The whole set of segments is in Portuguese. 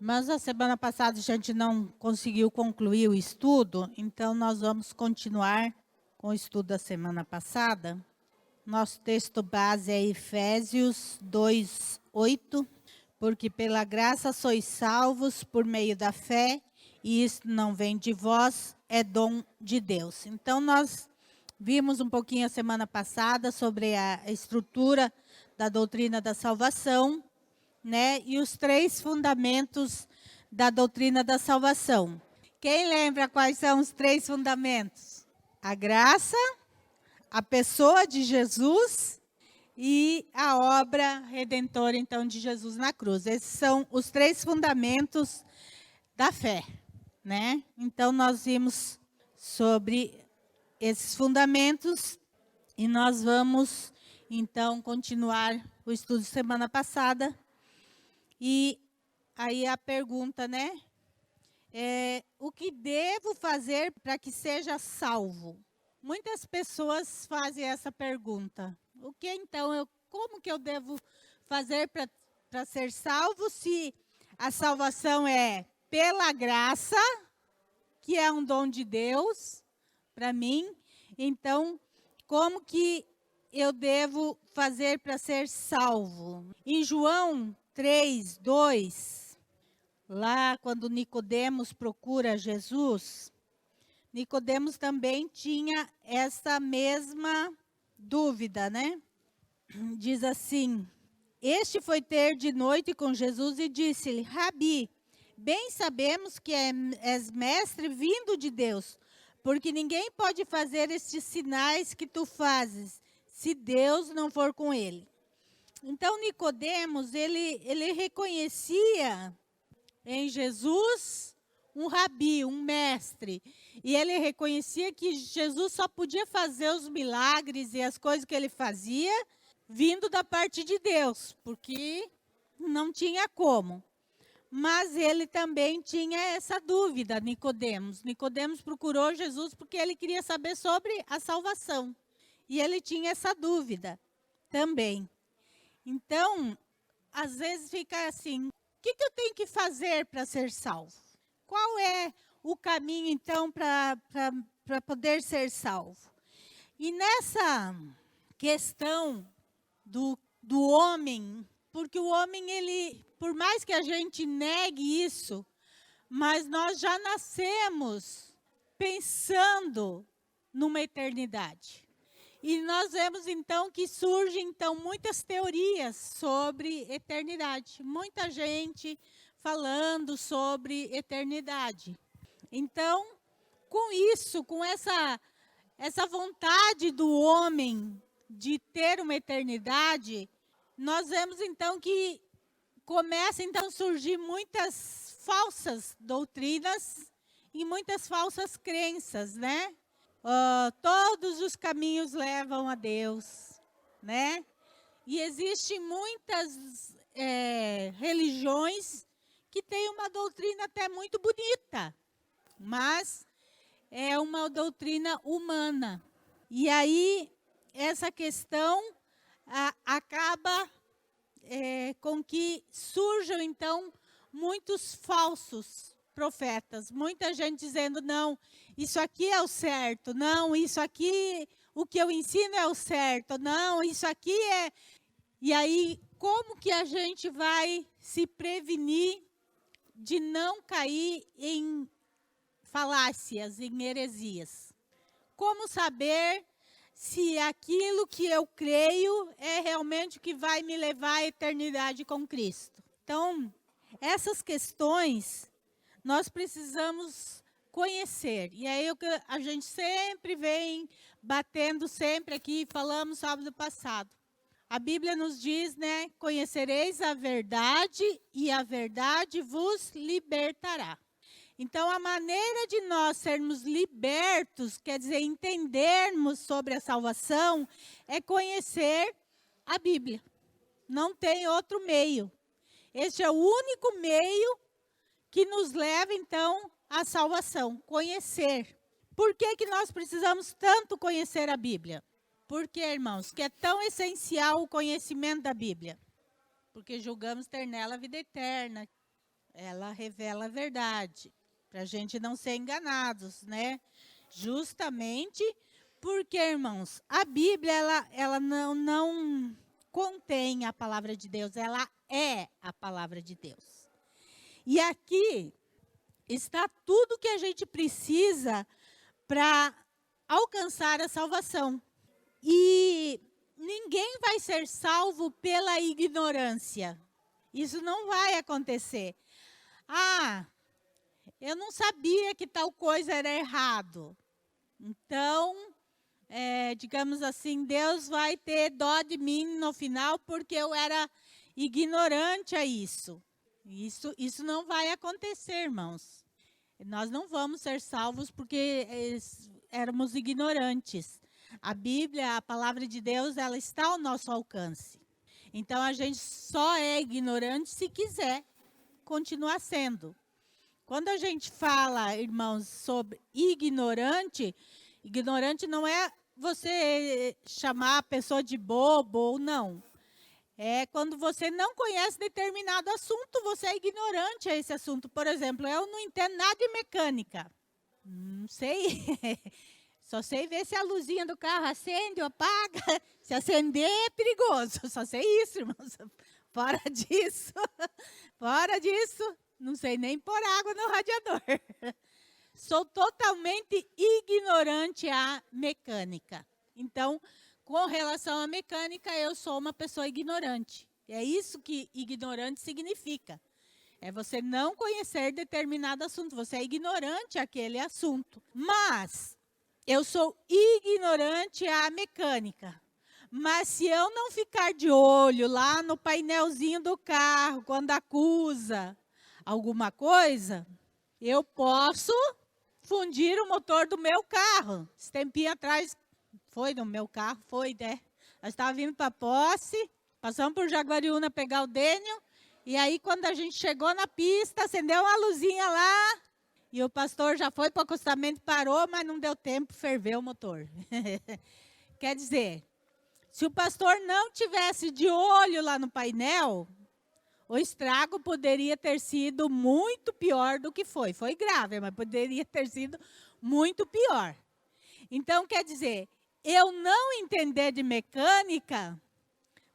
Mas a semana passada a gente não conseguiu concluir o estudo, então nós vamos continuar com o estudo da semana passada. Nosso texto base é Efésios 2:8, porque pela graça sois salvos por meio da fé, e isso não vem de vós, é dom de Deus. Então nós vimos um pouquinho a semana passada sobre a estrutura da doutrina da salvação, né? E os 3 fundamentos da doutrina da salvação. Quem lembra quais são os 3 fundamentos? A graça, a pessoa de Jesus e a obra redentora, então, de Jesus na cruz. Esses são os 3 fundamentos da fé, né? Então, nós vimos sobre esses fundamentos e nós vamos, então, continuar o estudo semana passada. E aí a pergunta, né? O que devo fazer para que seja salvo? Muitas pessoas fazem essa pergunta. O que então, como que eu devo fazer para ser salvo se a salvação é pela graça, que é um dom de Deus para mim? Então, como que eu devo fazer para ser salvo? Em João 3:2, lá quando Nicodemos procura Jesus, Nicodemos também tinha essa mesma dúvida, né? Diz assim: este foi ter de noite com Jesus e disse-lhe: Rabi, bem sabemos que és mestre vindo de Deus, porque ninguém pode fazer estes sinais que tu fazes, se Deus não for com ele. Então, Nicodemos, ele reconhecia em Jesus um rabi, um mestre. E ele reconhecia que Jesus só podia fazer os milagres e as coisas que ele fazia vindo da parte de Deus, porque não tinha como. Mas ele também tinha essa dúvida, Nicodemos. Nicodemos procurou Jesus porque ele queria saber sobre a salvação. E ele tinha essa dúvida também. Então, às vezes fica assim: o que eu tenho que fazer para ser salvo? Qual é o caminho, então, para poder ser salvo? E nessa questão do homem, porque o homem, ele, por mais que a gente negue isso, mas nós já nascemos pensando numa eternidade. E nós vemos, então, que surgem, então, muitas teorias sobre eternidade. Muita gente falando sobre eternidade. Então, com isso, com essa vontade do homem de ter uma eternidade, nós vemos, então, que começam, então, a surgir muitas falsas doutrinas e muitas falsas crenças, né? Todos os caminhos levam a Deus, né? E existem muitas religiões que têm uma doutrina até muito bonita, mas é uma doutrina humana. E aí, essa questão acaba com que surjam, então, muitos falsos profetas. Muita gente dizendo: não, isso aqui é o certo. Não, isso aqui, o que eu ensino é o certo. Não, isso aqui é... E aí, como que a gente vai se prevenir de não cair em falácias, em heresias? Como saber se aquilo que eu creio é realmente o que vai me levar à eternidade com Cristo? Então, essas questões nós precisamos conhecer. E aí a gente sempre vem batendo sempre aqui, falamos sábado passado. A Bíblia nos diz, né, conhecereis a verdade e a verdade vos libertará. Então, a maneira de nós sermos libertos, quer dizer, entendermos sobre a salvação, é conhecer a Bíblia. Não tem outro meio. Este é o único meio que nos leva, então, à salvação, conhecer. Por que nós precisamos tanto conhecer a Bíblia? Por que, irmãos, que é tão essencial o conhecimento da Bíblia? Porque julgamos ter nela a vida eterna. ela revela a verdade, para a gente não ser enganados, né? Justamente porque, irmãos, a Bíblia, ela não contém a palavra de Deus, ela é a palavra de Deus. E aqui está tudo que a gente precisa para alcançar a salvação. E ninguém vai ser salvo pela ignorância. Isso não vai acontecer. Ah, eu não sabia que tal coisa era errado. Então, digamos assim, Deus vai ter dó de mim no final porque eu era ignorante a isso. Isso não vai acontecer, irmãos. Nós não vamos ser salvos porque éramos ignorantes. A Bíblia, a palavra de Deus, ela está ao nosso alcance. Então, a gente só é ignorante se quiser continuar sendo. Quando a gente fala, irmãos, sobre ignorante, ignorante não é você chamar a pessoa de bobo ou não. É quando você não conhece determinado assunto, você é ignorante a esse assunto. Por exemplo, eu não entendo nada de mecânica. Não sei. Só sei ver se a luzinha do carro acende ou apaga. Se acender, é perigoso. Só sei isso, irmãos. Fora disso, não sei nem pôr água no radiador. Sou totalmente ignorante à mecânica. Então, com relação à mecânica, eu sou uma pessoa ignorante. É isso que ignorante significa. É você não conhecer determinado assunto. Você é ignorante àquele assunto. Mas eu sou ignorante à mecânica. Mas se eu não ficar de olho lá no painelzinho do carro, quando acusa alguma coisa, eu posso fundir o motor do meu carro. Esse tempinho atrás, foi no meu carro, foi, né? Nós estávamos vindo para Posse, passamos por Jaguariúna pegar o Dênio, e aí quando a gente chegou na pista, acendeu uma luzinha lá, e o pastor já foi para o acostamento, parou, mas não deu tempo, ferveu o motor. Quer dizer, se o pastor não tivesse de olho lá no painel, o estrago poderia ter sido muito pior do que foi. Foi grave, mas poderia ter sido muito pior. Então, quer dizer, eu não entender de mecânica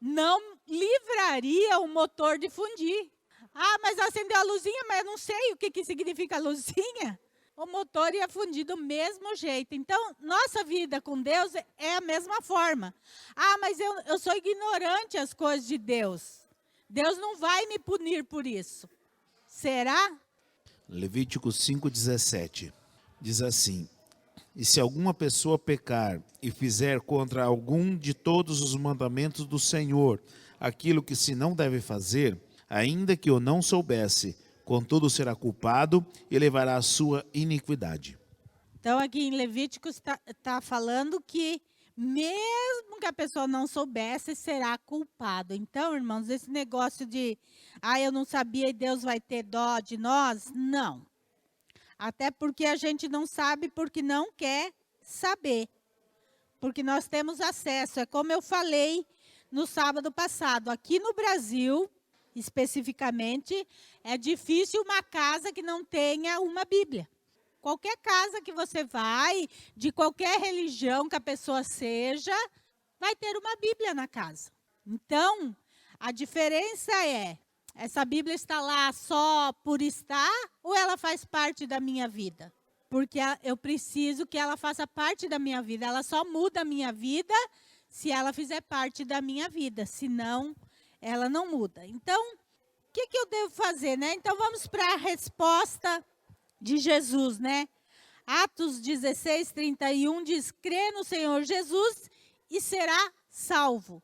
não livraria o motor de fundir. Ah, mas acendeu a luzinha, mas eu não sei o que significa a luzinha. O motor ia fundir do mesmo jeito. Então, nossa vida com Deus é a mesma forma. Ah, mas eu sou ignorante às coisas de Deus. Deus não vai me punir por isso. Será? Levítico 5,17 diz assim: e se alguma pessoa pecar e fizer contra algum de todos os mandamentos do Senhor aquilo que se não deve fazer, ainda que eu não soubesse, contudo será culpado e levará a sua iniquidade. Então, aqui em Levíticos está falando que mesmo que a pessoa não soubesse, será culpado. Então, irmãos, esse negócio de, eu não sabia e Deus vai ter dó de nós, não. Até porque a gente não sabe porque não quer saber. Porque nós temos acesso. É como eu falei no sábado passado. Aqui no Brasil, especificamente, é difícil uma casa que não tenha uma Bíblia. Qualquer casa que você vai, de qualquer religião que a pessoa seja, vai ter uma Bíblia na casa. Então, a diferença é, essa Bíblia está lá só por estar ou ela faz parte da minha vida? Porque eu preciso que ela faça parte da minha vida. Ela só muda a minha vida se ela fizer parte da minha vida. Senão, ela não muda. Então, o que eu devo fazer, né? Então, vamos para a resposta de Jesus, né? Atos 16, 31 diz, crê no Senhor Jesus e será salvo.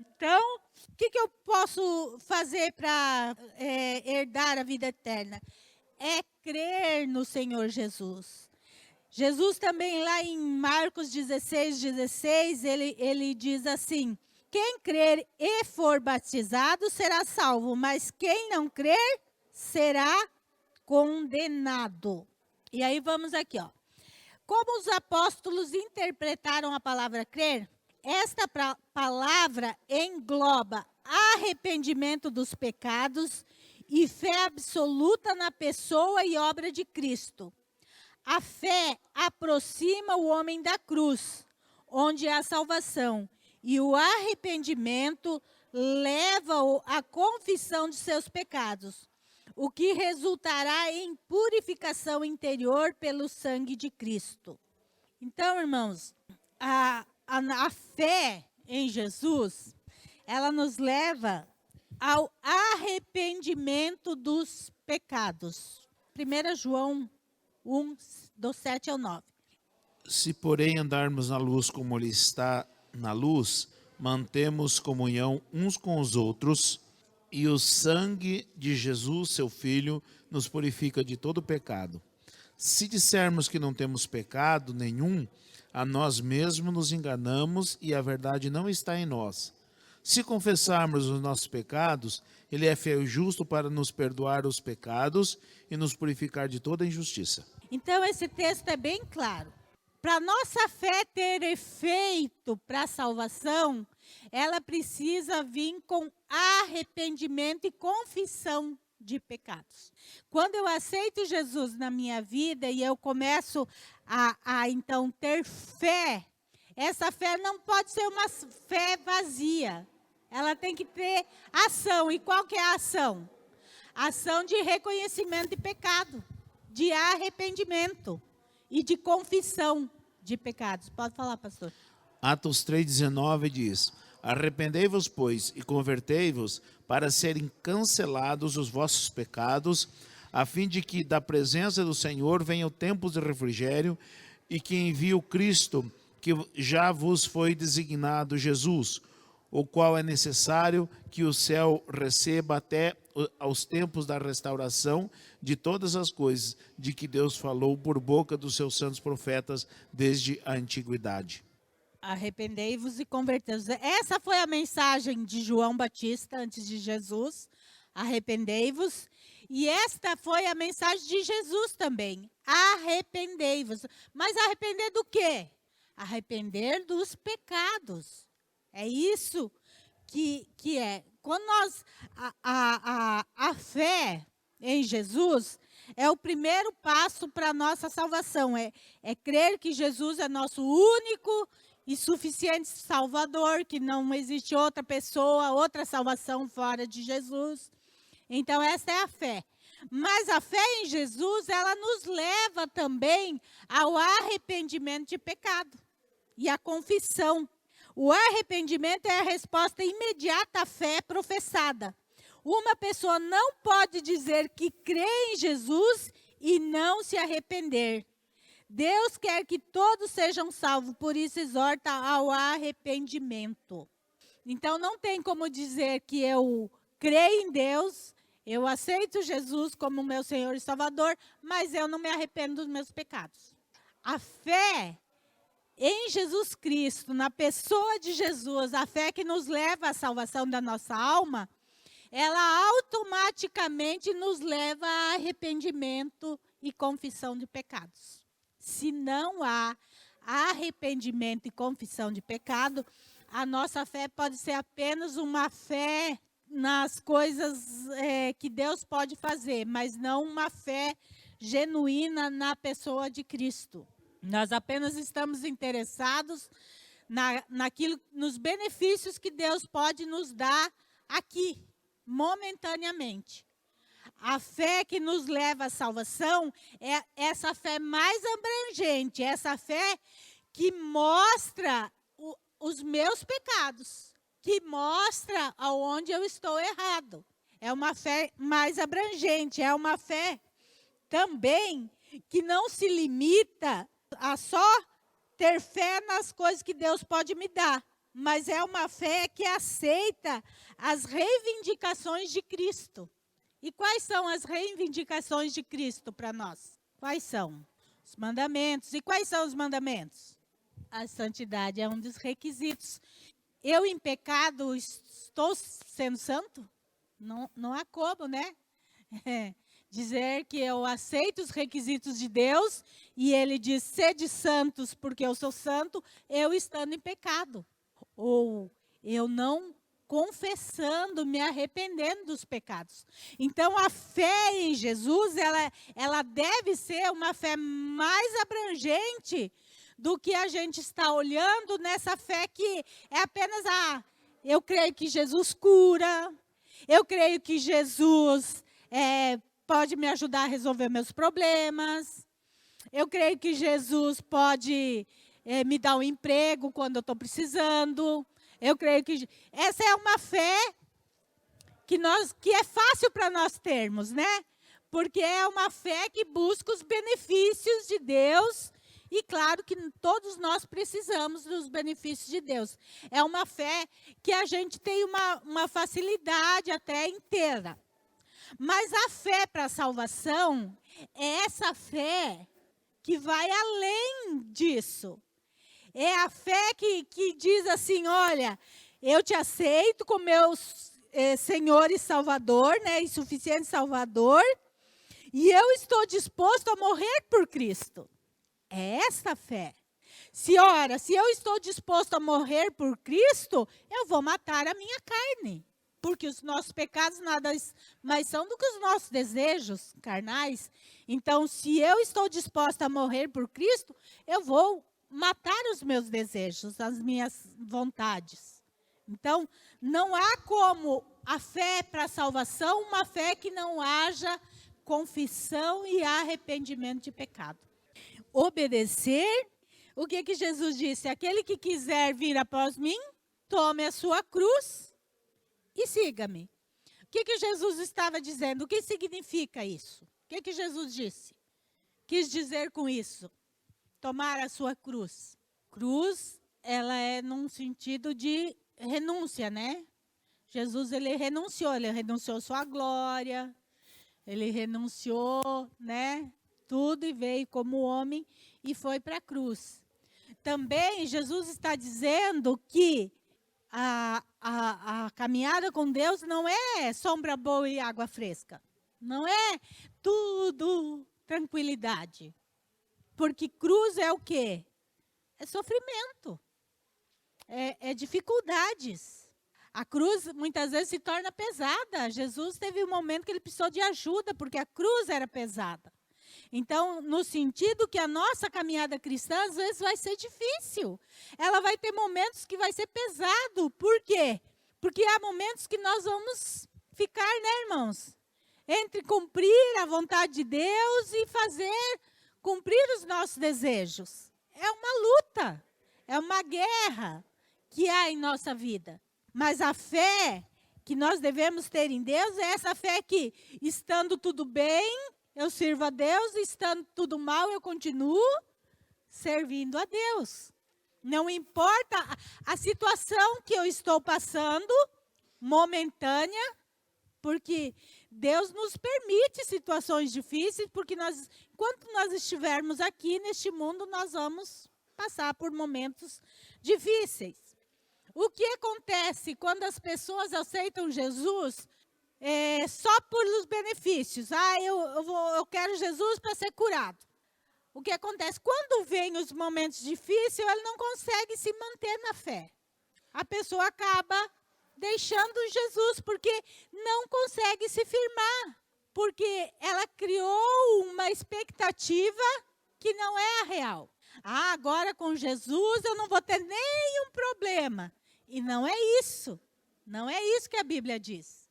Então, o que eu posso fazer para herdar a vida eterna? É crer no Senhor Jesus. Jesus também lá em Marcos 16, 16, ele diz assim, quem crer e for batizado será salvo, mas quem não crer será condenado. E aí vamos aqui, ó. Como os apóstolos interpretaram a palavra crer? Esta palavra engloba arrependimento dos pecados e fé absoluta na pessoa e obra de Cristo. A fé aproxima o homem da cruz, onde há salvação, e o arrependimento leva-o à confissão de seus pecados, o que resultará em purificação interior pelo sangue de Cristo. Então, irmãos, a fé em Jesus, ela nos leva ao arrependimento dos pecados. 1 João 1, do 7 ao 9. Se, porém, andarmos na luz como Ele está na luz, mantemos comunhão uns com os outros, e o sangue de Jesus, seu Filho, nos purifica de todo pecado. Se dissermos que não temos pecado nenhum, a nós mesmos nos enganamos e a verdade não está em nós. Se confessarmos os nossos pecados, Ele é fiel e justo para nos perdoar os pecados e nos purificar de toda injustiça. Então, esse texto é bem claro. Para nossa fé ter efeito para a salvação, ela precisa vir com arrependimento e confissão de pecados. Quando eu aceito Jesus na minha vida e eu começo então ter fé, essa fé não pode ser uma fé vazia. Ela tem que ter ação. E qual que é a ação? Ação de reconhecimento de pecado, de arrependimento e de confissão de pecados. Pode falar, pastor. Atos 3,19 diz: arrependei-vos, pois, e convertei-vos, para serem cancelados os vossos pecados, a fim de que da presença do Senhor venham tempos de refrigério, e que envie o Cristo, que já vos foi designado Jesus, o qual é necessário que o céu receba até aos tempos da restauração de todas as coisas de que Deus falou por boca dos seus santos profetas desde a antiguidade. Arrependei-vos e convertei-vos. Essa foi a mensagem de João Batista antes de Jesus. Arrependei-vos. E esta foi a mensagem de Jesus também. Arrependei-vos. Mas arrepender do quê? Arrepender dos pecados. É isso que é. Quando nós, a fé em Jesus é o primeiro passo para a nossa salvação. É crer que Jesus é nosso único e suficiente Salvador, que não existe outra pessoa, outra salvação fora de Jesus. Então, essa é a fé. Mas a fé em Jesus, ela nos leva também ao arrependimento de pecado e à confissão. O arrependimento é a resposta imediata à fé professada. Uma pessoa não pode dizer que crê em Jesus e não se arrepender. Deus quer que todos sejam salvos, por isso exorta ao arrependimento. Então, não tem como dizer que eu creio em Deus, eu aceito Jesus como meu Senhor e Salvador, mas eu não me arrependo dos meus pecados. A fé em Jesus Cristo, na pessoa de Jesus, a fé que nos leva à salvação da nossa alma, ela automaticamente nos leva a arrependimento e confissão de pecados. Se não há arrependimento e confissão de pecado, a nossa fé pode ser apenas uma fé nas coisas que Deus pode fazer, mas não uma fé genuína na pessoa de Cristo. Nós apenas estamos interessados nos benefícios que Deus pode nos dar aqui, momentaneamente. A fé que nos leva à salvação é essa fé mais abrangente, essa fé que mostra os meus pecados, que mostra aonde eu estou errado. É uma fé mais abrangente, é uma fé também que não se limita a só ter fé nas coisas que Deus pode me dar, mas é uma fé que aceita as reivindicações de Cristo. E quais são as reivindicações de Cristo para nós? Quais são? Os mandamentos. E quais são os mandamentos? A santidade é um dos requisitos. Eu, em pecado, estou sendo santo? Não há como, né? Dizer que eu aceito os requisitos de Deus e Ele diz, sede santos porque eu sou santo, eu estando em pecado. Ou eu não confessando, me arrependendo dos pecados. Então, a fé em Jesus, ela deve ser uma fé mais abrangente do que a gente está olhando nessa fé que é apenas eu creio que Jesus cura, eu creio que Jesus pode me ajudar a resolver meus problemas, eu creio que Jesus pode me dar um emprego quando eu estou precisando. Eu creio que essa é uma fé que é fácil para nós termos, né? Porque é uma fé que busca os benefícios de Deus. E claro que todos nós precisamos dos benefícios de Deus. É uma fé que a gente tem uma facilidade até inteira. Mas a fé para a salvação é essa fé que vai além disso. É a fé que diz assim, olha, eu te aceito como meu Senhor e Salvador, né, e suficiente Salvador, e eu estou disposto a morrer por Cristo. É essa fé. Se eu estou disposto a morrer por Cristo, eu vou matar a minha carne. Porque os nossos pecados nada mais são do que os nossos desejos carnais. Então, se eu estou disposta a morrer por Cristo, eu vou matar os meus desejos, as minhas vontades. Então, não há como a fé para a salvação, uma fé que não haja confissão e arrependimento de pecado. Obedecer, o que Jesus disse? Aquele que quiser vir após mim, tome a sua cruz e siga-me. O que Jesus estava dizendo? O que significa isso? O que Jesus disse? Quis dizer com isso? Tomar a sua cruz. Cruz, ela é num sentido de renúncia, né? Jesus, ele renunciou sua glória, ele renunciou, né? Tudo e veio como homem e foi para a cruz. Também, Jesus está dizendo que a caminhada com Deus não é sombra boa e água fresca. Não é tudo tranquilidade. Porque cruz é o quê? É sofrimento. É dificuldades. A cruz, muitas vezes, se torna pesada. Jesus teve um momento que ele precisou de ajuda, porque a cruz era pesada. Então, no sentido que a nossa caminhada cristã, às vezes, vai ser difícil. Ela vai ter momentos que vai ser pesado. Por quê? Porque há momentos que nós vamos ficar, né, irmãos? Entre cumprir a vontade de Deus e cumprir os nossos desejos. É uma luta, é uma guerra que há em nossa vida. Mas a fé que nós devemos ter em Deus é essa fé que, estando tudo bem, eu sirvo a Deus, e estando tudo mal, eu continuo servindo a Deus. Não importa a situação que eu estou passando, momentânea, porque Deus nos permite situações difíceis, porque enquanto nós estivermos aqui neste mundo, nós vamos passar por momentos difíceis. O que acontece quando as pessoas aceitam Jesus só pelos benefícios? Eu quero Jesus para ser curado. O que acontece? Quando vem os momentos difíceis, ele não consegue se manter na fé. A pessoa acaba deixando Jesus, porque não consegue se firmar. Porque ela criou uma expectativa que não é a real. Agora com Jesus eu não vou ter nenhum problema. E não é isso. Não é isso que a Bíblia diz.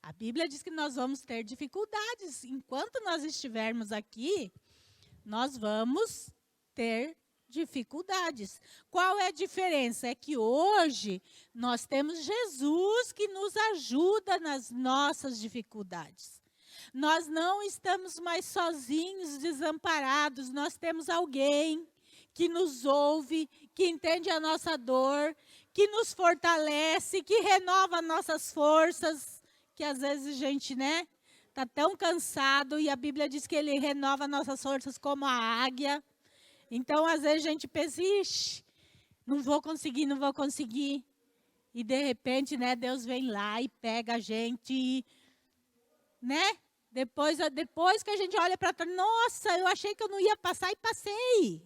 A Bíblia diz que nós vamos ter dificuldades. Enquanto nós estivermos aqui, nós vamos ter dificuldades. Qual é a diferença? É que hoje nós temos Jesus que nos ajuda nas nossas dificuldades. Nós não estamos mais sozinhos, desamparados. Nós temos alguém que nos ouve, que entende a nossa dor, que nos fortalece, que renova nossas forças, que às vezes a gente, né, está tão cansado, e a Bíblia diz que ele renova nossas forças como a águia. Então, às vezes a gente pensa, ixi, não vou conseguir. E de repente, né, Deus vem lá e pega a gente, né? Depois que a gente olha para trás, nossa, eu achei que eu não ia passar e passei.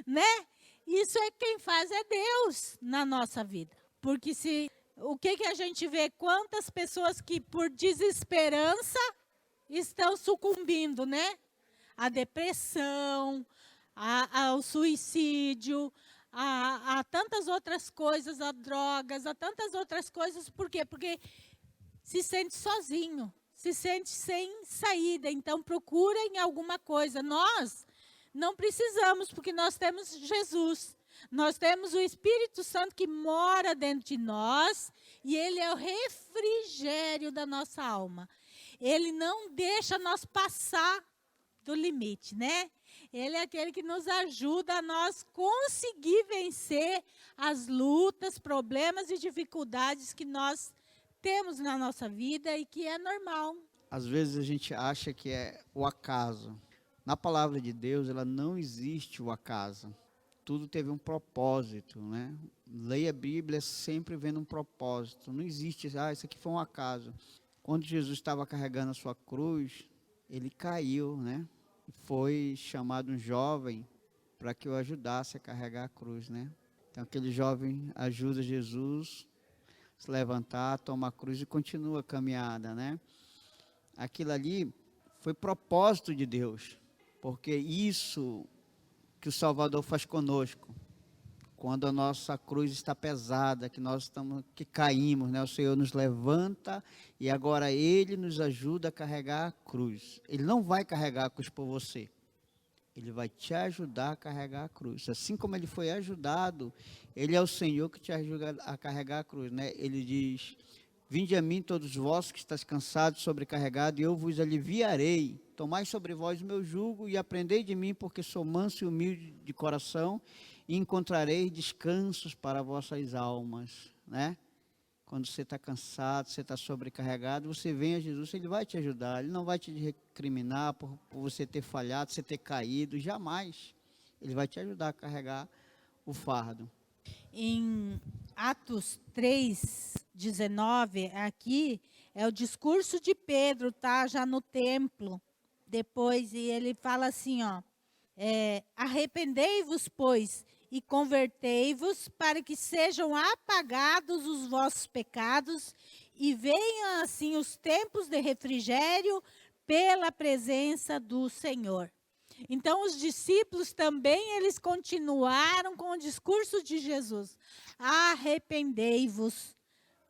Né? Isso é quem faz é Deus na nossa vida. Porque se o que a gente vê? Quantas pessoas que por desesperança estão sucumbindo, né? A depressão, ao suicídio, a tantas outras coisas, a drogas, a tantas outras coisas. Por quê? Porque se sente sozinho, se sente sem saída. Então, procurem alguma coisa. Nós não precisamos, porque nós temos Jesus. Nós temos o Espírito Santo que mora dentro de nós e ele é o refrigério da nossa alma. Ele não deixa nós passar do limite, né? Ele é aquele que nos ajuda a nós conseguir vencer as lutas, problemas e dificuldades que nós temos na nossa vida e que é normal. Às vezes a gente acha que é o acaso. Na palavra de Deus, ela não existe o acaso. Tudo teve um propósito, né? Leia a Bíblia sempre vendo um propósito. Não existe, isso aqui foi um acaso. Quando Jesus estava carregando a sua cruz, ele caiu, né? Foi chamado um jovem para que o ajudasse a carregar a cruz, né? Então aquele jovem ajuda Jesus a se levantar, toma a cruz e continua a caminhada, né? Aquilo ali foi propósito de Deus, porque isso que o Salvador faz conosco, quando a nossa cruz está pesada, que caímos, né? O Senhor nos levanta e agora Ele nos ajuda a carregar a cruz. Ele não vai carregar a cruz por você, Ele vai te ajudar a carregar a cruz. Assim como Ele foi ajudado, Ele é o Senhor que te ajuda a carregar a cruz, né? Ele diz: vinde a mim todos vós que estáis cansados, sobrecarregados, e eu vos aliviarei. Tomai sobre vós o meu jugo e aprendei de mim, porque sou manso e humilde de coração, e encontrareis descansos para vossas almas, né? Quando você está cansado, você está sobrecarregado, você vem a Jesus, Ele vai te ajudar. Ele não vai te recriminar por você ter falhado, você ter caído, jamais. Ele vai te ajudar a carregar o fardo. Em Atos 3:19, aqui é o discurso de Pedro, tá? Já no templo. Depois, e ele fala assim, ó, arrependei-vos, pois, e convertei-vos, para que sejam apagados os vossos pecados, e venham assim os tempos de refrigério pela presença do Senhor. Então, os discípulos também, eles continuaram com o discurso de Jesus. Arrependei-vos,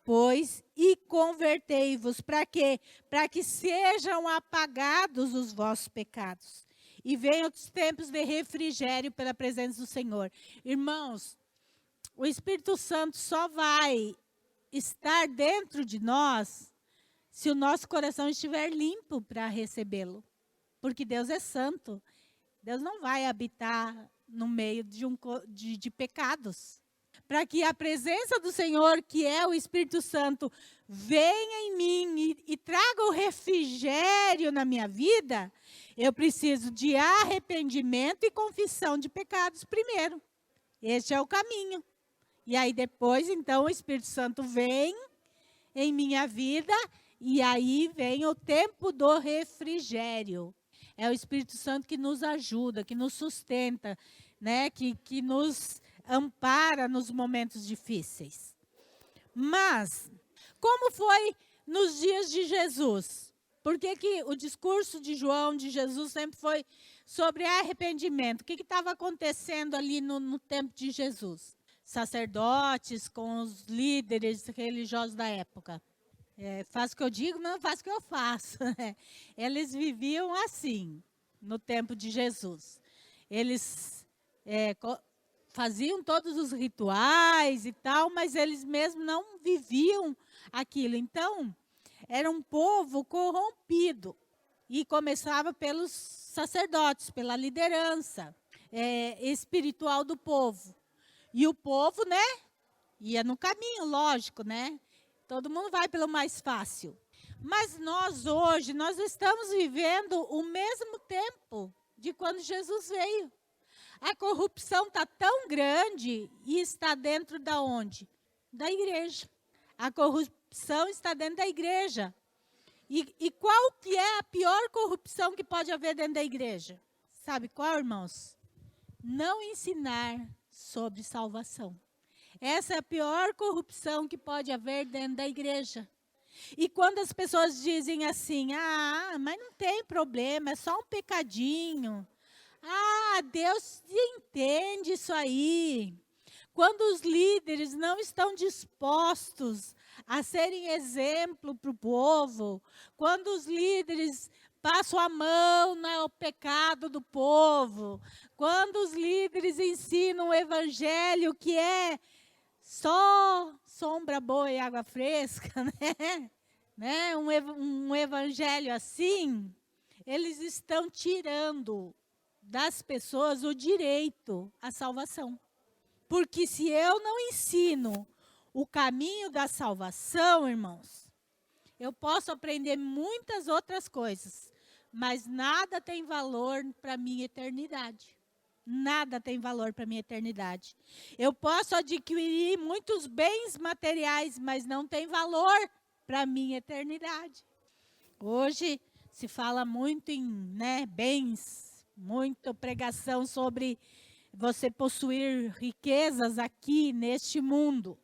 pois, e convertei-vos. Para quê? Para que sejam apagados os vossos pecados. E venham os tempos de refrigério pela presença do Senhor. Irmãos, o Espírito Santo só vai estar dentro de nós se o nosso coração estiver limpo para recebê-lo. Porque Deus é santo. Deus não vai habitar no meio de pecados. Para que a presença do Senhor, que é o Espírito Santo, venha em mim e traga o refrigério na minha vida, eu preciso de arrependimento e confissão de pecados primeiro. Este é o caminho. E aí depois, então, o Espírito Santo vem em minha vida e aí vem o tempo do refrigério. É o Espírito Santo que nos ajuda, que nos sustenta, né? que nos ampara nos momentos difíceis. Mas, como foi nos dias de Jesus? Por que o discurso de João, de Jesus, sempre foi sobre arrependimento? O que estava acontecendo ali no tempo de Jesus? Sacerdotes com os líderes religiosos da época. Faz o que eu digo, não faz o que eu faço. Eles viviam assim, no tempo de Jesus. Eles faziam todos os rituais e tal, mas eles mesmos não viviam aquilo. Então, era um povo corrompido. E começava pelos sacerdotes, pela liderança espiritual do povo. E o povo, né, ia no caminho, lógico, né? Todo mundo vai pelo mais fácil. Mas nós hoje, nós estamos vivendo o mesmo tempo de quando Jesus veio. A corrupção está tão grande e está dentro da onde? Da igreja. A corrupção está dentro da igreja. E qual que é a pior corrupção que pode haver dentro da igreja? Sabe qual, irmãos? Não ensinar sobre salvação. Essa é a pior corrupção que pode haver dentro da igreja. E quando as pessoas dizem assim, mas não tem problema, é só um pecadinho. Deus entende isso aí. Quando os líderes não estão dispostos a serem exemplo para o povo, quando os líderes passam a mão no pecado do povo, quando os líderes ensinam o evangelho que é só sombra boa e água fresca, né? Um evangelho assim, eles estão tirando das pessoas o direito à salvação. Porque se eu não ensino o caminho da salvação, irmãos, eu posso aprender muitas outras coisas, mas nada tem valor para a minha eternidade. Nada tem valor para a minha eternidade. Eu posso adquirir muitos bens materiais, mas não tem valor para a minha eternidade. Hoje se fala muito em bens, muita pregação sobre você possuir riquezas aqui neste mundo.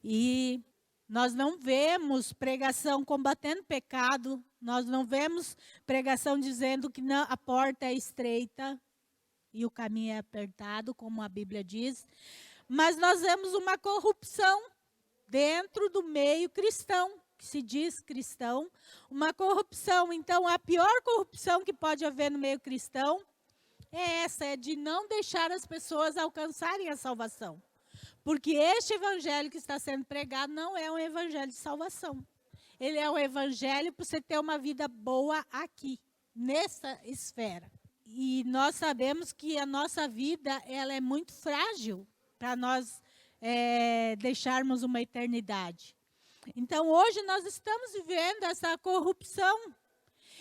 E nós não vemos pregação combatendo pecado, nós não vemos pregação dizendo que a porta é estreita e o caminho é apertado, como a Bíblia diz. Mas nós vemos uma corrupção dentro do meio cristão, que se diz cristão, uma corrupção. Então, a pior corrupção que pode haver no meio cristão é de não deixar as pessoas alcançarem a salvação. Porque este evangelho que está sendo pregado não é um evangelho de salvação. Ele é um evangelho para você ter uma vida boa aqui, nessa esfera. E nós sabemos que a nossa vida ela é muito frágil para nós deixarmos uma eternidade. Então, hoje nós estamos vivendo essa corrupção.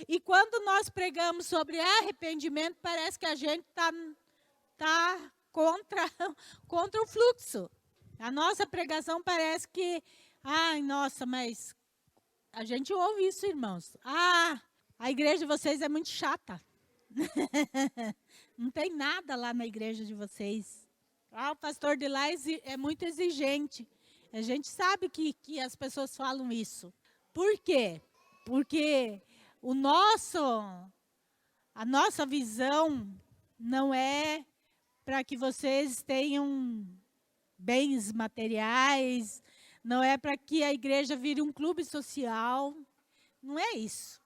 E quando nós pregamos sobre arrependimento, parece que a gente tá contra o fluxo. A nossa pregação parece que, mas a gente ouve isso, irmãos. A igreja de vocês é muito chata. Não tem nada lá na igreja de vocês. O pastor de lá é muito exigente. A gente sabe que as pessoas falam isso. Por quê? Porque a nossa visão não é para que vocês tenham bens materiais, não é para que a igreja vire um clube social, não é isso.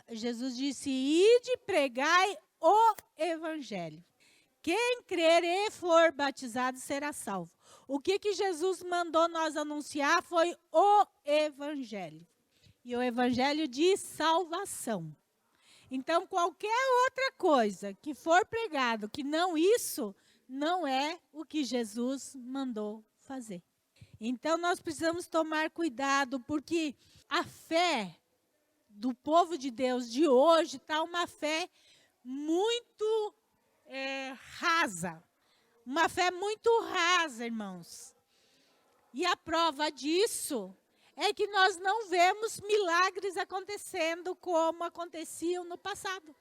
Jesus disse, ide, pregai o evangelho. Quem crer e for batizado será salvo. O que Jesus mandou nós anunciar foi o evangelho. E o evangelho de salvação. Então, qualquer outra coisa que for pregado, que não isso, não é o que Jesus mandou fazer. Então, nós precisamos tomar cuidado, porque a fé do povo de Deus de hoje está uma fé muito rasa. Uma fé muito rasa, irmãos. E a prova disso é que nós não vemos milagres acontecendo como aconteciam no passado.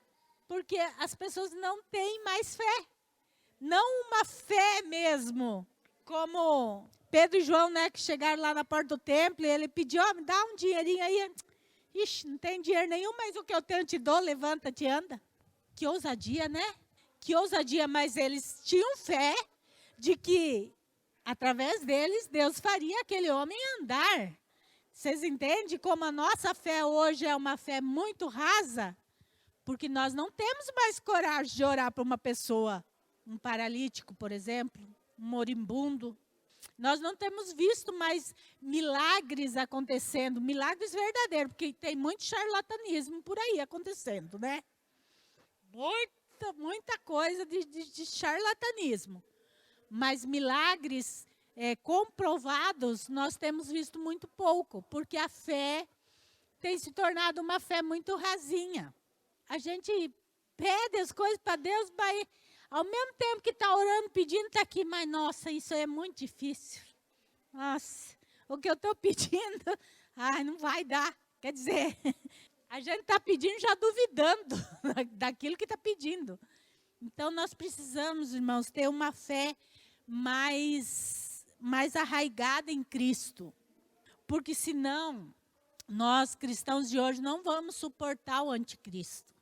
Porque as pessoas não têm mais fé. Não uma fé mesmo. Como Pedro e João, que chegaram lá na porta do templo e ele pediu, me dá um dinheirinho aí. Ixi, não tem dinheiro nenhum, mas o que eu tenho te dou, levanta-te e anda. Que ousadia, né? Que ousadia, mas eles tinham fé de que, através deles, Deus faria aquele homem andar. Vocês entendem como a nossa fé hoje é uma fé muito rasa? Porque nós não temos mais coragem de orar para uma pessoa, um paralítico, por exemplo, um moribundo. Nós não temos visto mais milagres acontecendo, milagres verdadeiros, porque tem muito charlatanismo por aí acontecendo, né? Muita coisa de charlatanismo. Mas milagres comprovados, nós temos visto muito pouco, porque a fé tem se tornado uma fé muito rasinha. A gente pede as coisas para Deus, mas ao mesmo tempo que está orando, pedindo, está aqui, mas nossa, isso é muito difícil. Nossa, o que eu estou pedindo, não vai dar. Quer dizer, a gente está pedindo já duvidando daquilo que está pedindo. Então, nós precisamos, irmãos, ter uma fé mais mais arraigada em Cristo. Porque senão, nós cristãos de hoje não vamos suportar o anticristo.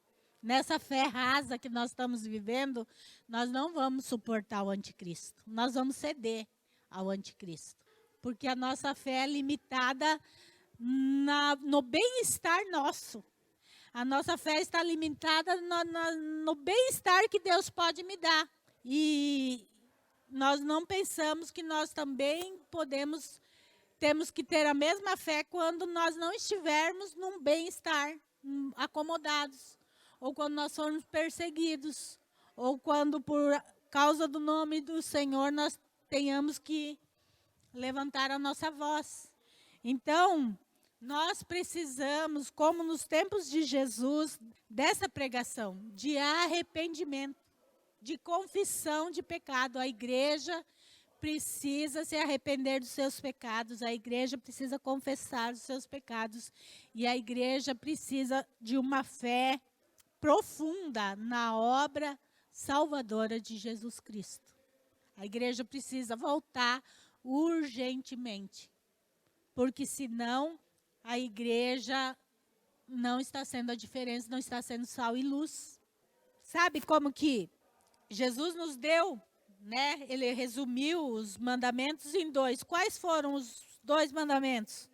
Nessa fé rasa que nós estamos vivendo, nós não vamos suportar o anticristo. Nós vamos ceder ao anticristo. Porque a nossa fé é limitada no bem-estar nosso. A nossa fé está limitada no bem-estar que Deus pode me dar. E nós não pensamos que nós também temos que ter a mesma fé quando nós não estivermos num bem-estar, acomodados. Ou quando nós formos perseguidos. Ou quando, por causa do nome do Senhor, nós tenhamos que levantar a nossa voz. Então, nós precisamos, como nos tempos de Jesus, dessa pregação, de arrependimento, de confissão de pecado. A igreja precisa se arrepender dos seus pecados, a igreja precisa confessar os seus pecados, e a igreja precisa de uma fé profunda na obra salvadora de Jesus Cristo. A igreja precisa voltar urgentemente, porque senão a igreja não está sendo a diferença, não está sendo sal e luz. Sabe como que Jesus nos deu, né? Ele resumiu os mandamentos em 2. Quais foram os 2 mandamentos?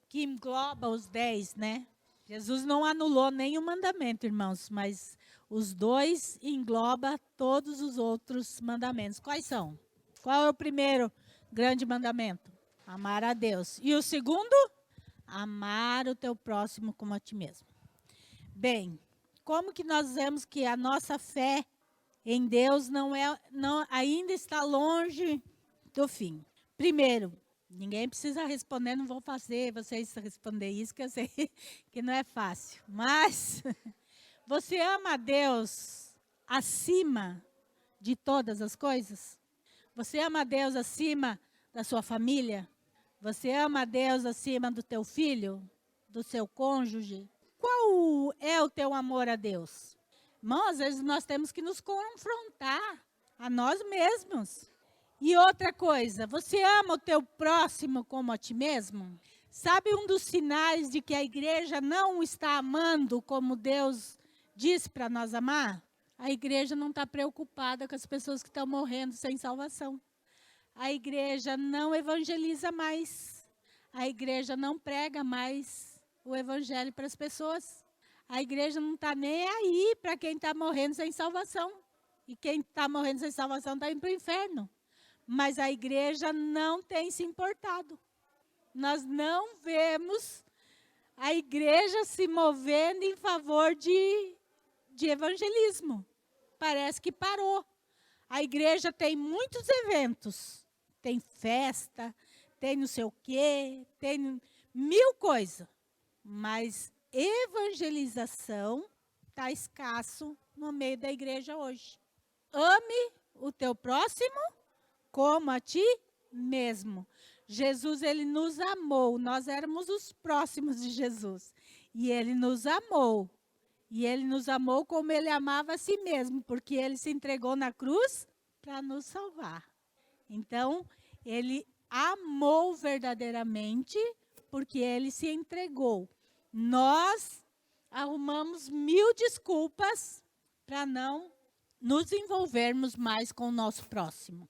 Que engloba os 10, né? Jesus não anulou nenhum mandamento, irmãos, mas os 2 engloba todos os outros mandamentos. Quais são? Qual é o primeiro grande mandamento? Amar a Deus. E o segundo? Amar o teu próximo como a ti mesmo. Bem, como que nós vemos que a nossa fé em Deus ainda está longe do fim? Primeiro, ninguém precisa responder, não vou fazer vocês responder isso, que eu sei que não é fácil. Mas, você ama a Deus acima de todas as coisas? Você ama a Deus acima da sua família? Você ama a Deus acima do teu filho? Do seu cônjuge? Qual é o teu amor a Deus? Irmão, às vezes nós temos que nos confrontar a nós mesmos. E outra coisa, você ama o teu próximo como a ti mesmo? Sabe um dos sinais de que a igreja não está amando como Deus diz para nós amar? A igreja não está preocupada com as pessoas que estão morrendo sem salvação. A igreja não evangeliza mais. A igreja não prega mais o evangelho para as pessoas. A igreja não está nem aí para quem está morrendo sem salvação. E quem está morrendo sem salvação está indo para o inferno. Mas a igreja não tem se importado. Nós não vemos a igreja se movendo em favor de evangelismo. Parece que parou. A igreja tem muitos eventos. Tem festa, tem não sei o quê, tem 1000 coisas. Mas evangelização está escasso no meio da igreja hoje. Ame o teu próximo como a ti mesmo. Jesus, ele nos amou. Nós éramos os próximos de Jesus. E ele nos amou. E ele nos amou como ele amava a si mesmo, porque ele se entregou na cruz para nos salvar. Então, ele amou verdadeiramente, porque ele se entregou. Nós arrumamos 1000 desculpas para não nos envolvermos mais com o nosso próximo.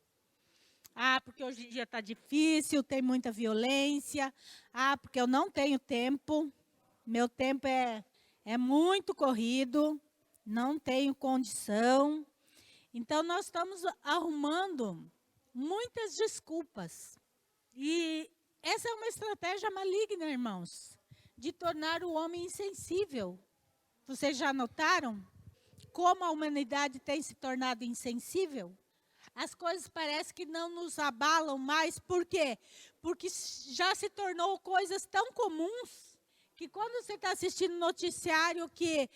Ah, porque hoje em dia está difícil, tem muita violência. Ah, porque eu não tenho tempo. Meu tempo é muito corrido, não tenho condição. Então, nós estamos arrumando muitas desculpas. E essa é uma estratégia maligna, irmãos, de tornar o homem insensível. Vocês já notaram como a humanidade tem se tornado insensível? As coisas parecem que não nos abalam mais. Por quê? Porque já se tornou coisas tão comuns que quando você está assistindo noticiário que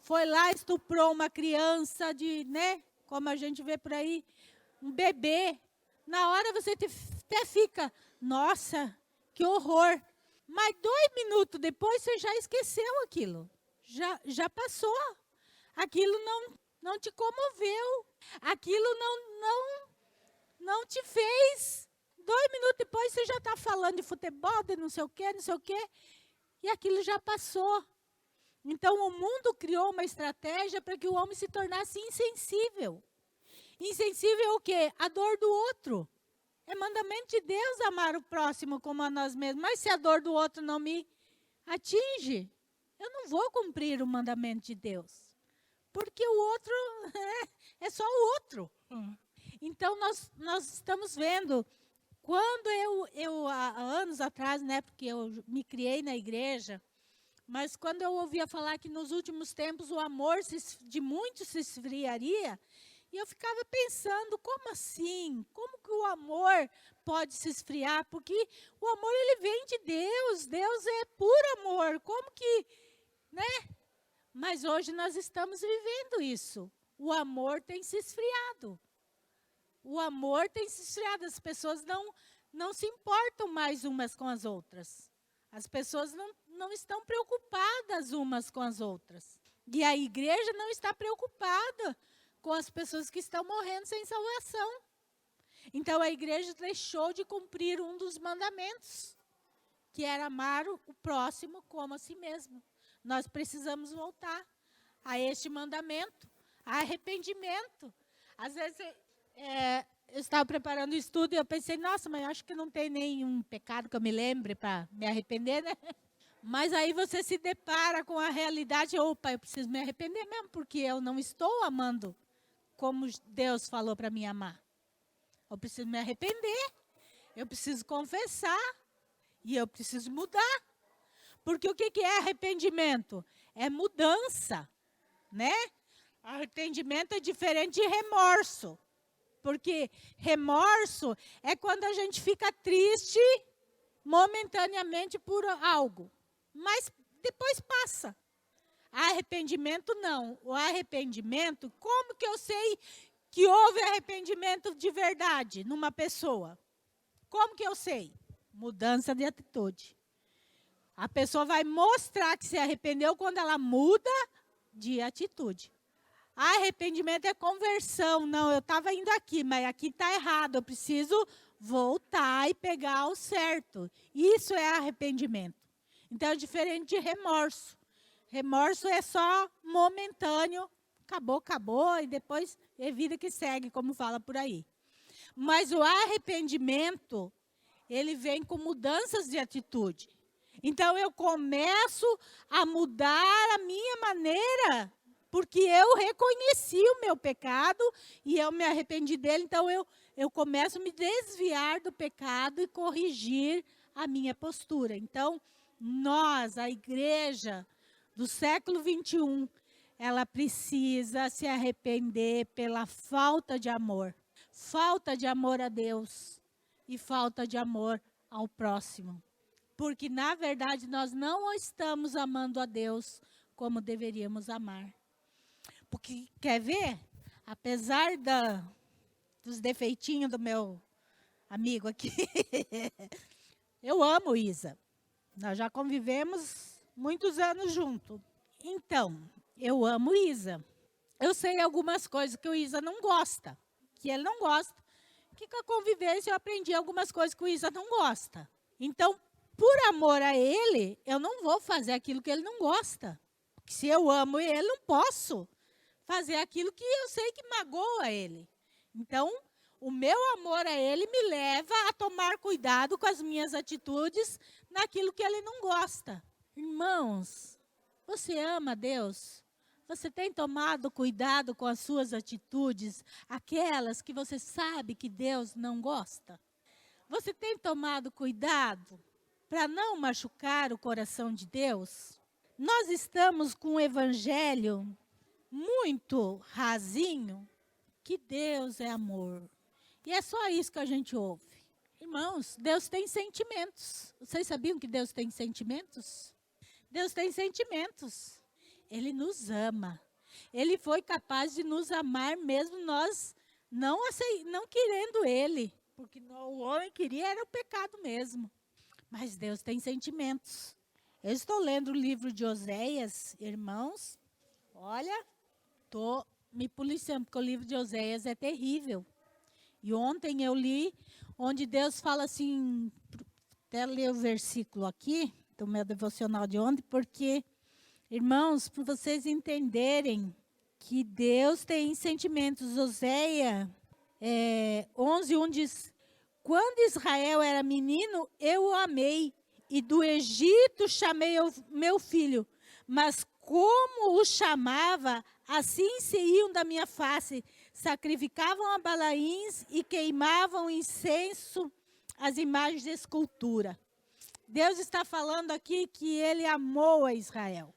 foi lá, estuprou uma criança né? Como a gente vê por aí, um bebê. Na hora você até fica, nossa, que horror. Mas 2 minutos depois você já esqueceu aquilo. Já passou. Aquilo não te comoveu. Aquilo não te fez. 2 minutos depois você já está falando de futebol, de não sei o quê, e aquilo já passou. Então, o mundo criou uma estratégia para que o homem se tornasse insensível. Insensível o quê? A dor do outro. É mandamento de Deus amar o próximo como a nós mesmos. Mas se a dor do outro não me atinge, eu não vou cumprir o mandamento de Deus. Porque o outro é só o outro. Então, nós estamos vendo, quando eu há anos atrás, né, porque eu me criei na igreja, mas quando eu ouvia falar que nos últimos tempos o amor de muitos se esfriaria, e eu ficava pensando, como assim? Como que o amor pode se esfriar? Porque o amor, ele vem de Deus. Deus é puro amor. Como que, né? Mas hoje nós estamos vivendo isso. O amor tem se esfriado. O amor tem se esfriado. As pessoas não se importam mais umas com as outras. As pessoas não estão preocupadas umas com as outras. E a igreja não está preocupada com as pessoas que estão morrendo sem salvação. Então, a igreja deixou de cumprir um dos mandamentos, que era amar o próximo como a si mesmo. Nós precisamos voltar a este mandamento, a arrependimento. Às vezes, eu estava preparando o estudo e eu pensei, nossa, mas eu acho que não tem nenhum pecado que eu me lembre para me arrepender, né? Mas aí você se depara com a realidade, opa, eu preciso me arrepender mesmo, porque eu não estou amando como Deus falou para mim amar. Eu preciso me arrepender, eu preciso confessar e eu preciso mudar. Porque o que é arrependimento? É mudança, né? Arrependimento é diferente de remorso. Porque remorso é quando a gente fica triste momentaneamente por algo, mas depois passa. Arrependimento não. O arrependimento, como que eu sei que houve arrependimento de verdade numa pessoa? Como que eu sei? Mudança de atitude. A pessoa vai mostrar que se arrependeu quando ela muda de atitude. Arrependimento é conversão. Não, eu estava indo aqui, mas aqui está errado. Eu preciso voltar e pegar o certo. Isso é arrependimento. Então, é diferente de remorso. Remorso é só momentâneo. Acabou, e depois é vida que segue, como fala por aí. Mas o arrependimento, ele vem com mudanças de atitude. Então, eu começo a mudar a minha maneira, porque eu reconheci o meu pecado e eu me arrependi dele. Então, eu começo a me desviar do pecado e corrigir a minha postura. Então, nós, a igreja do século 21, ela precisa se arrepender pela falta de amor. Falta de amor a Deus e falta de amor ao próximo. Porque, na verdade, nós não estamos amando a Deus como deveríamos amar. Porque, quer ver? Apesar dos defeitinhos do meu amigo aqui, eu amo Isa. Nós já convivemos muitos anos juntos. Então, eu amo Isa. Eu sei algumas coisas que o Isa não gosta, que ele não gosta. Que com a convivência eu aprendi algumas coisas que o Isa não gosta. Então, por amor a ele, eu não vou fazer aquilo que ele não gosta. Porque se eu amo ele, não posso fazer aquilo que eu sei que magoa ele. Então, o meu amor a ele me leva a tomar cuidado com as minhas atitudes naquilo que ele não gosta. Irmãos, você ama Deus? Você tem tomado cuidado com as suas atitudes, aquelas que você sabe que Deus não gosta? Você tem tomado cuidado para não machucar o coração de Deus? Nós estamos com um evangelho muito rasinho, que Deus é amor. E é só isso que a gente ouve. Irmãos, Deus tem sentimentos. Vocês sabiam que Deus tem sentimentos? Deus tem sentimentos. Ele nos ama. Ele foi capaz de nos amar mesmo nós não querendo Ele. Porque o homem queria era o pecado mesmo. Mas Deus tem sentimentos. Eu estou lendo o livro de Oséias, irmãos. Olha, estou me policiando, porque o livro de Oséias é terrível. E ontem eu li, onde Deus fala assim, até ler o versículo aqui, do meu devocional de ontem, porque, irmãos, para vocês entenderem que Deus tem sentimentos. Oséia 11:1 diz, quando Israel era menino, eu o amei, e do Egito chamei o meu filho, mas como o chamava, assim se iam da minha face, sacrificavam a Balaíns e queimavam incenso às imagens de escultura. Deus está falando aqui que ele amou a Israel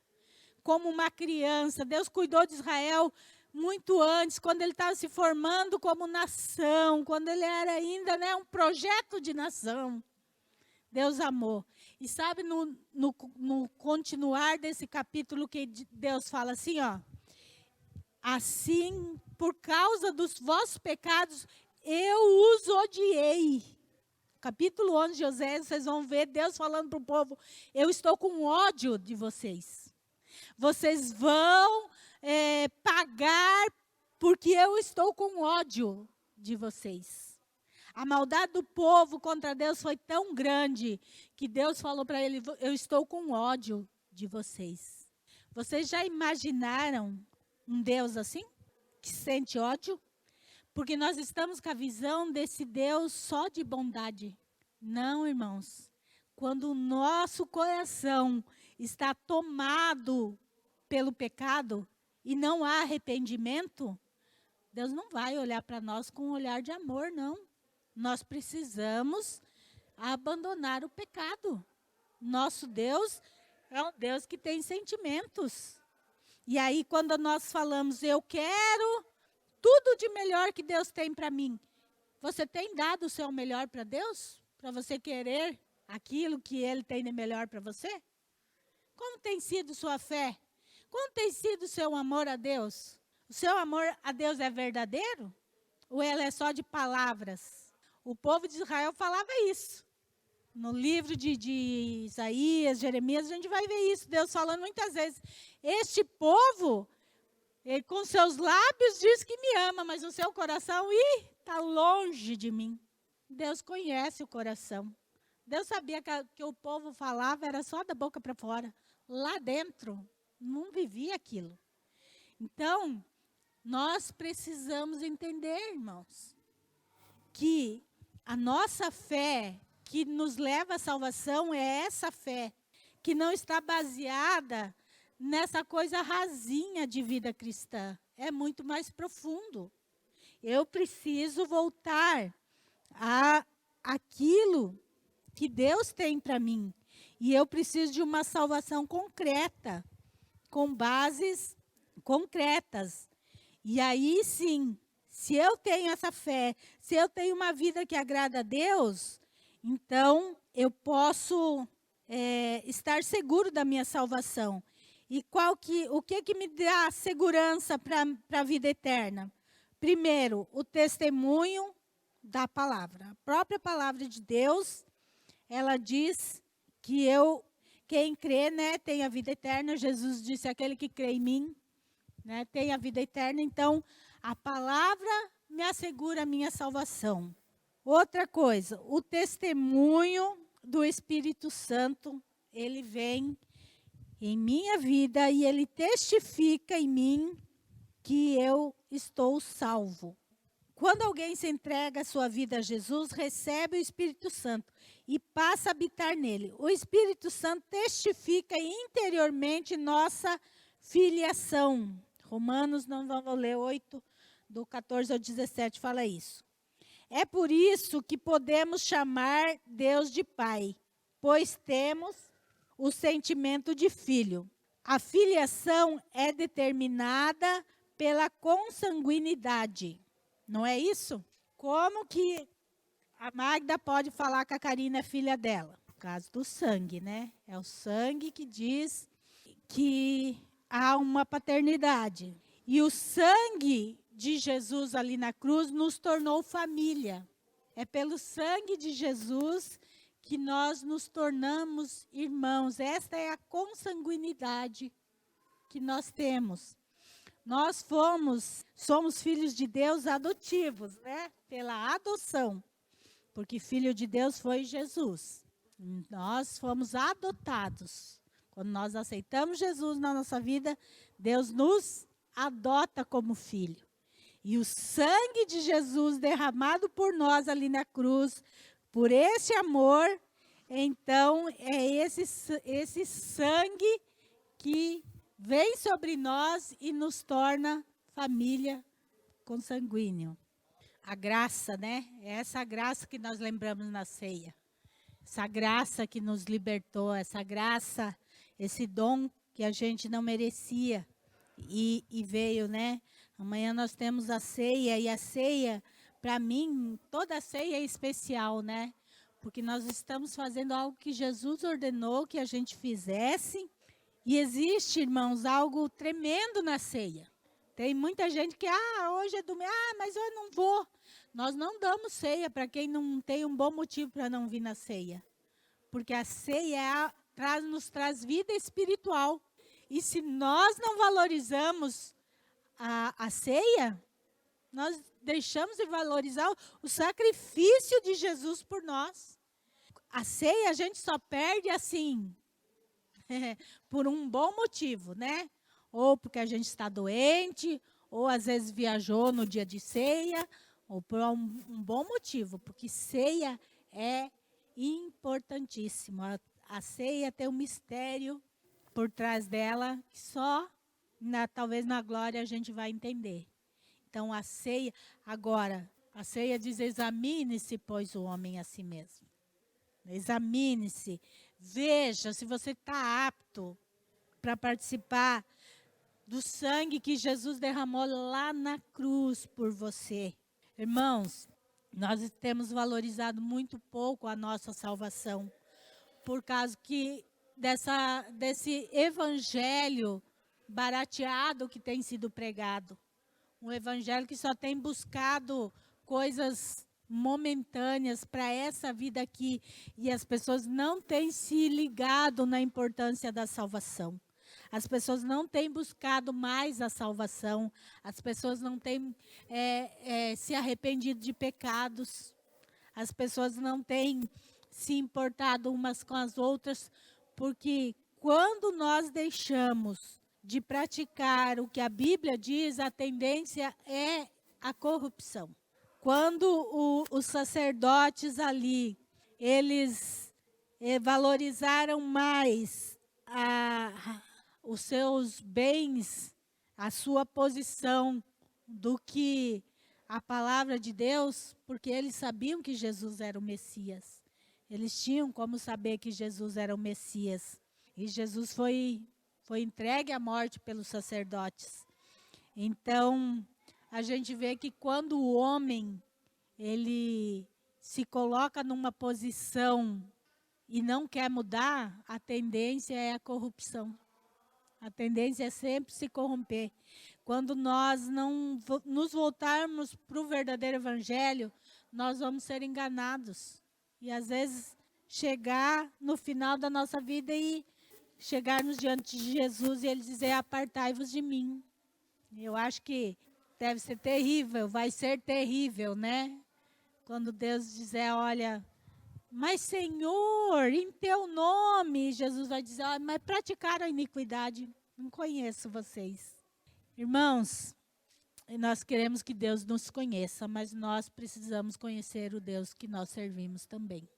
como uma criança. Deus cuidou de Israel muito antes, quando ele estava se formando como nação, quando ele era ainda, né, um projeto de nação. Deus amou. E sabe, no continuar desse capítulo, que Deus fala assim, ó, assim, por causa dos vossos pecados, eu os odiei. Capítulo 11 de Oséias, vocês vão ver Deus falando para o povo, eu estou com ódio de vocês. Vocês vão pagar porque eu estou com ódio de vocês. A maldade do povo contra Deus foi tão grande que Deus falou para ele, eu estou com ódio de vocês. Vocês já imaginaram um Deus assim? Que sente ódio? Porque nós estamos com a visão desse Deus só de bondade. Não, irmãos. Quando o nosso coração está tomado pelo pecado e não há arrependimento, Deus não vai olhar para nós com um olhar de amor, não. Nós precisamos abandonar o pecado. Nosso Deus é um Deus que tem sentimentos. E aí, quando nós falamos, eu quero tudo de melhor que Deus tem para mim, você tem dado o seu melhor para Deus? Para você querer aquilo que Ele tem de melhor para você? Como tem sido sua fé? Como tem sido o seu amor a Deus? O seu amor a Deus é verdadeiro? Ou ele é só de palavras? O povo de Israel falava isso. No livro de Isaías, Jeremias, a gente vai ver isso. Deus falando muitas vezes. Este povo, ele, com seus lábios, diz que me ama, mas o seu coração, está longe de mim. Deus conhece o coração. Deus sabia que o povo falava, era só da boca para fora. Lá dentro, não vivia aquilo. Então, nós precisamos entender, irmãos, que a nossa fé que nos leva à salvação é essa fé que não está baseada nessa coisa rasinha de vida cristã. É muito mais profundo. Eu preciso voltar a aquilo que Deus tem para mim. E eu preciso de uma salvação concreta, com bases concretas. E aí sim, se eu tenho essa fé, se eu tenho uma vida que agrada a Deus, então eu posso estar seguro da minha salvação. E o que me dá segurança para a vida eterna? Primeiro, o testemunho da palavra. A própria palavra de Deus, ela diz que quem crê, né, tem a vida eterna. Jesus disse, aquele que crê em mim, né, tem a vida eterna. Então, a palavra me assegura a minha salvação. Outra coisa, o testemunho do Espírito Santo, ele vem em minha vida e ele testifica em mim que eu estou salvo. Quando alguém se entrega a sua vida a Jesus, recebe o Espírito Santo e passa a habitar nele. O Espírito Santo testifica interiormente nossa filiação. Romanos, não vamos ler 8, do 14 ao 17, fala isso. É por isso que podemos chamar Deus de Pai, pois temos o sentimento de filho. A filiação é determinada pela consanguinidade. Não é isso? Como que a Magda pode falar que a Karina é filha dela? Por causa do sangue, né? É o sangue que diz que há uma paternidade. E o sangue de Jesus ali na cruz nos tornou família. É pelo sangue de Jesus que nós nos tornamos irmãos. Esta é a consanguinidade que nós temos. nós somos filhos de Deus adotivos, né? Pela adoção. Porque filho de Deus foi Jesus. Nós fomos adotados. Quando nós aceitamos Jesus na nossa vida, Deus nos adota como filho. E o sangue de Jesus derramado por nós ali na cruz, por esse amor, então é esse sangue que vem sobre nós e nos torna família consanguínea. A graça, né? É essa graça que nós lembramos na ceia. Essa graça que nos libertou, essa graça, esse dom que a gente não merecia e veio, né? Amanhã nós temos a ceia, e a ceia, para mim, toda a ceia é especial, né? Porque nós estamos fazendo algo que Jesus ordenou que a gente fizesse. E existe, irmãos, algo tremendo na ceia. Tem muita gente que, hoje é domingo, mas eu não vou. Nós não damos ceia para quem não tem um bom motivo para não vir na ceia. Porque a ceia nos traz vida espiritual. E se nós não valorizamos a ceia, nós deixamos de valorizar o sacrifício de Jesus por nós. A ceia a gente só perde assim, por um bom motivo, né? Ou porque a gente está doente, ou às vezes viajou no dia de ceia, ou por um bom motivo, porque ceia é importantíssimo. A ceia tem um mistério por trás dela que só, talvez na glória, a gente vai entender. Então, a ceia diz, examine-se, pois, o homem a si mesmo. Examine-se, veja se você está apto para participar do sangue que Jesus derramou lá na cruz por você. Irmãos, nós temos valorizado muito pouco a nossa salvação, por causa desse evangelho barateado que tem sido pregado. Um evangelho que só tem buscado coisas momentâneas para essa vida aqui, e as pessoas não têm se ligado na importância da salvação. As pessoas não têm buscado mais a salvação, as pessoas não têm se arrependido de pecados, as pessoas não têm se importado umas com as outras, porque quando nós deixamos de praticar o que a Bíblia diz, a tendência é a corrupção. Quando os sacerdotes ali, eles valorizaram mais os seus bens, a sua posição, do que a palavra de Deus, porque eles sabiam que Jesus era o Messias. Eles tinham como saber que Jesus era o Messias. E Jesus foi entregue à morte pelos sacerdotes. Então, a gente vê que quando o homem, ele se coloca numa posição e não quer mudar, a tendência é a corrupção. A tendência é sempre se corromper. Quando nós não nos voltarmos para o verdadeiro evangelho, nós vamos ser enganados. E às vezes chegar no final da nossa vida e chegarmos diante de Jesus e Ele dizer, apartai-vos de mim. Eu acho que deve ser terrível, vai ser terrível, né? Quando Deus dizer, olha, mas Senhor, em teu nome, Jesus vai dizer, mas praticaram a iniquidade, não conheço vocês. Irmãos, nós queremos que Deus nos conheça, mas nós precisamos conhecer o Deus que nós servimos também.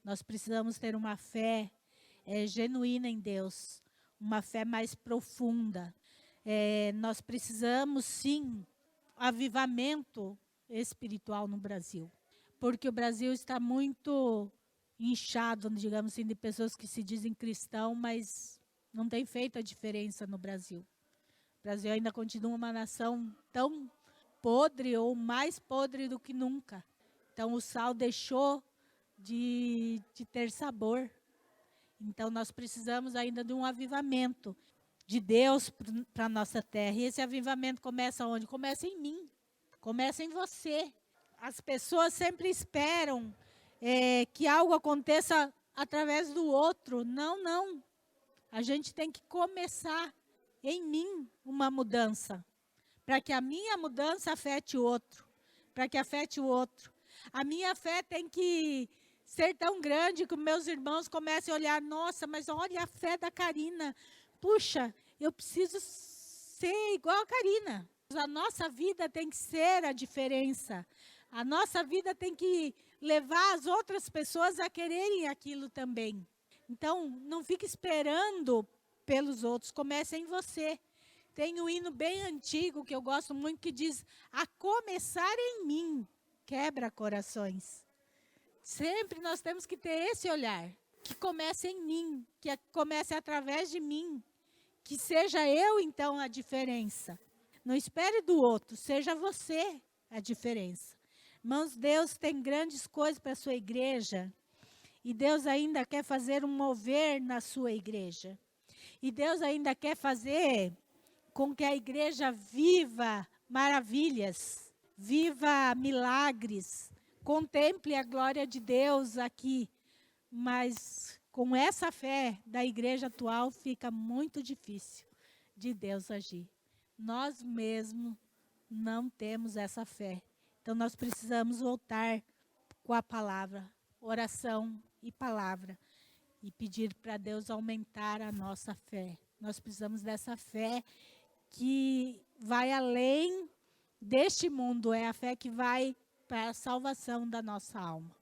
Nós precisamos ter uma fé genuína em Deus, uma fé mais profunda. Nós precisamos, sim, avivamento espiritual no Brasil. Porque o Brasil está muito inchado, digamos assim, de pessoas que se dizem cristão, mas não tem feito a diferença no Brasil. O Brasil ainda continua uma nação tão podre ou mais podre do que nunca. Então, o sal deixou de ter sabor. Então, nós precisamos ainda de um avivamento de Deus para a nossa terra. E esse avivamento começa onde? Começa em mim, começa em você. As pessoas sempre esperam que algo aconteça através do outro. Não, não. A gente tem que começar em mim uma mudança. para que a minha mudança afete o outro, para que afete o outro. A minha fé tem que ser tão grande que meus irmãos comecem a olhar, nossa, mas olha a fé da Karina. Puxa, eu preciso ser igual a Karina. A nossa vida tem que ser a diferença. A nossa vida tem que levar as outras pessoas a quererem aquilo também. Então, não fique esperando pelos outros, comece em você. Tem um hino bem antigo, que eu gosto muito, que diz, a começar em mim, quebra corações. Sempre nós temos que ter esse olhar, que comece em mim, que comece através de mim, que seja eu, então, a diferença. Não espere do outro, seja você a diferença. Irmãos, Deus tem grandes coisas para a sua igreja, e Deus ainda quer fazer um mover na sua igreja. E Deus ainda quer fazer com que a igreja viva maravilhas, viva milagres, contemple a glória de Deus aqui. Mas com essa fé da igreja atual fica muito difícil de Deus agir. Nós mesmos não temos essa fé. Então nós precisamos voltar com a palavra, oração e palavra, e pedir para Deus aumentar a nossa fé. Nós precisamos dessa fé que vai além deste mundo, é a fé que vai para a salvação da nossa alma.